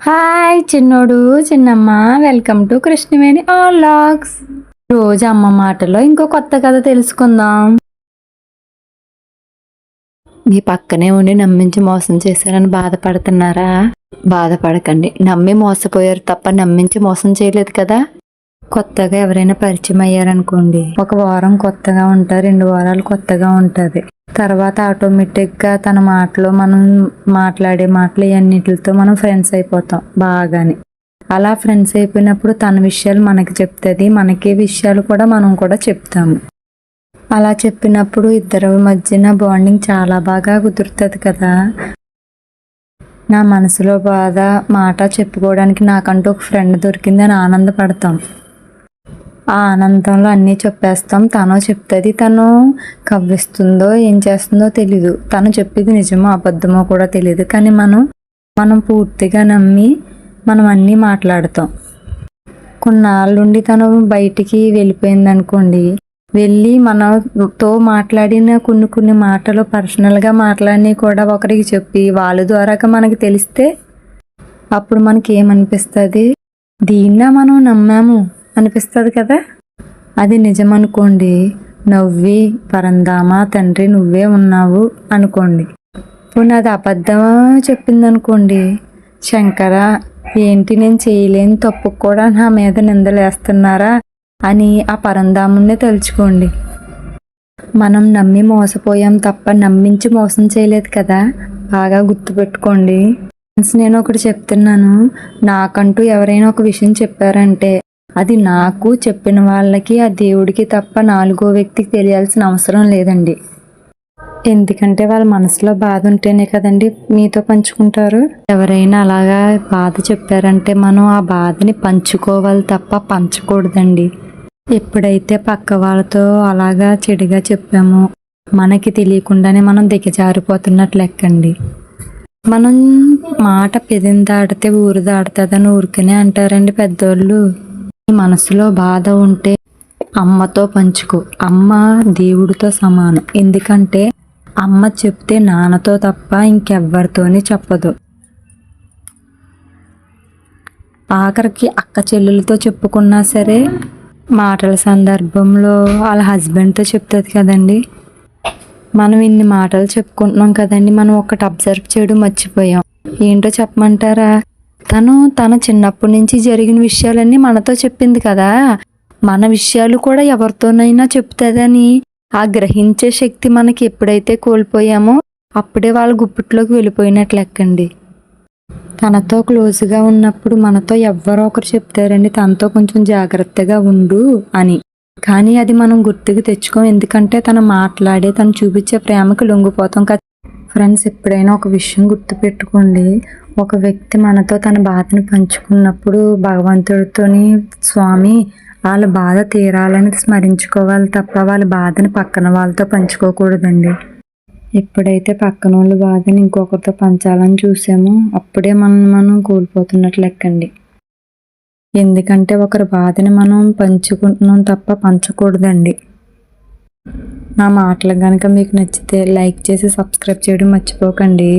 Hi చిన్నోడు చిన్నమ్మ, welcome to Krishnaveni vlogs. రోజు అమ్మ మాటలో ఇంకో కొత్త కథ తెలుసుకుందాం. మీ పక్కనే ఉండి నమ్మించి మోసం చేశారని బాధపడుతున్నారా? బాధపడకండి, నమ్మి మోసపోయారు తప్ప నమ్మించి మోసం చేయలేదు కదా. కొత్తగా ఎవరైనా పరిచయం అయ్యారనుకోండి, ఒక వారం కొత్తగా ఉంటారు, 2 వారాలు కొత్తగా ఉంటుంది. తర్వాత ఆటోమేటిక్గా తన మాటలో మనం మాట్లాడే మాటలు అన్నిటితో మనం ఫ్రెండ్స్ అయిపోతాం బాగానే. అలా ఫ్రెండ్స్ అయిపోయినప్పుడు తన విషయాలు మనకి చెప్తుంది, మనకి విషయాలు కూడా మనం కూడా చెప్తాము. అలా చెప్పినప్పుడు ఇద్దరి మధ్యన బాండింగ్ చాలా బాగా కుదురుతుంది కదా. నా మనసులో బాధ మాట చెప్పుకోవడానికి నాకంటూ ఒక ఫ్రెండ్ దొరికిందని ఆనందపడతాం. ఆ ఆనందంలో అన్నీ చెప్పేస్తాం. తను చెప్తుంది, తను కవ్విస్తుందో ఏం చేస్తుందో తెలీదు, తను చెప్పేది నిజమో అబద్ధమో కూడా తెలియదు. కానీ మనం పూర్తిగా నమ్మి మనం అన్నీ మాట్లాడతాం. కొన్నాళ్ళుండి తను బయటికి వెళ్ళిపోయింది అనుకోండి, వెళ్ళి మనతో మాట్లాడిన కొన్ని మాటలు పర్సనల్గా మాట్లాడినవి కూడా ఒకరికి చెప్పి వాళ్ళ ద్వారాగా మనకి తెలిస్తే అప్పుడు మనకి ఏమనిపిస్తుంది, దీన్నా మనం నమ్మాము అనిపిస్తుంది కదా. అది నిజమనుకోండి, నవ్వి పరందామా తండ్రి నువ్వే ఉన్నావు అనుకోండి. ఇప్పుడు అది అబద్ధమా చెప్పిందనుకోండి, శంకర ఏంటి నేను చేయలేని తప్పు కూడా నా మీద నిందలేస్తున్నారా అని ఆ పరంధామున్నే తలుచుకోండి. మనం నమ్మి మోసపోయాం తప్ప నమ్మించి మోసం చేయలేదు కదా, బాగా గుర్తుపెట్టుకోండి. నేను ఒకటి చెప్తున్నాను, నాకంటూ ఎవరైనా ఒక విషయం చెప్పారంటే అది నాకు చెప్పిన వాళ్ళకి, ఆ దేవుడికి తప్ప 4వ వ్యక్తికి తెలియాల్సిన అవసరం లేదండి. ఎందుకంటే వాళ్ళ మనసులో బాధ ఉంటేనే కదండి మీతో పంచుకుంటారు. ఎవరైనా అలాగా బాధ చెప్పారంటే మనం ఆ బాధని పంచుకోవాలి తప్ప పంచకూడదండి. ఎప్పుడైతే పక్క వాళ్ళతో అలాగా చెడుగా చెప్పామో మనకి తెలియకుండానే మనం దిగజారిపోతున్నట్లు లెక్కండి. మనం మాట పెదిని దాటితే ఊరు దాడుతుందని ఊరికనే అంటారండి పెద్దోళ్ళు. మనసులో బాధ ఉంటే అమ్మతో పంచుకో. అమ్మ దేవుడితో సమానం. ఎందుకంటే అమ్మ చెప్తే నాన్నతో తప్ప ఇంకెవ్వరితోని చెప్పదు. ఆఖరికి అక్క చెల్లెలతో చెప్పుకున్నా సరే మాటల సందర్భంలో వాళ్ళ హస్బెండ్తో చెప్తుంది కదండి. మనం ఇన్ని మాటలు చెప్పుకుంటున్నాం కదండి, మనం ఒకటి అబ్జర్వ్ చేయడం మర్చిపోయాం. ఏంటో చెప్పమంటారా? తన చిన్నప్పటి నుంచి జరిగిన విషయాలన్నీ మనతో చెప్పింది కదా. మన విషయాలు కూడా ఎవరితోనైనా చెప్తుందని ఆ గ్రహించే శక్తి మనకి ఎప్పుడైతే కోల్పోయామో అప్పుడే వాళ్ళ గుప్పిట్లోకి వెళ్ళిపోయినట్లు లెక్కండి. తనతో క్లోజ్గా ఉన్నప్పుడు మనతో ఎవ్వరో ఒకరు చెప్తారండి, తనతో కొంచెం జాగ్రత్తగా ఉండు అని. కానీ అది మనం గుర్తుకు తెచ్చుకోం, ఎందుకంటే తను చూపించే ప్రేమకు లొంగిపోతాం కదా. ఫ్రెండ్స్, ఎప్పుడైనా ఒక విషయం గుర్తుపెట్టుకోండి, ఒక వ్యక్తి మనతో తన బాధను పంచుకున్నప్పుడు భగవంతుడితోని స్వామి వాళ్ళ బాధ తీరాలని స్మరించుకోవాలి తప్ప వాళ్ళ బాధని పక్కన వాళ్ళతో పంచుకోకూడదండి. ఎప్పుడైతే పక్కన వాళ్ళ బాధని ఇంకొకరితో పంచాలని చూసామో అప్పుడే మనం కోల్పోతున్నట్లు లెక్కండి. ఎందుకంటే ఒకరి బాధని మనం పంచుకుంటున్నాం తప్ప పంచకూడదండి. నా మాటలు కనుక మీకు నచ్చితే లైక్ చేసి సబ్స్క్రైబ్ చేయడం మర్చిపోకండి.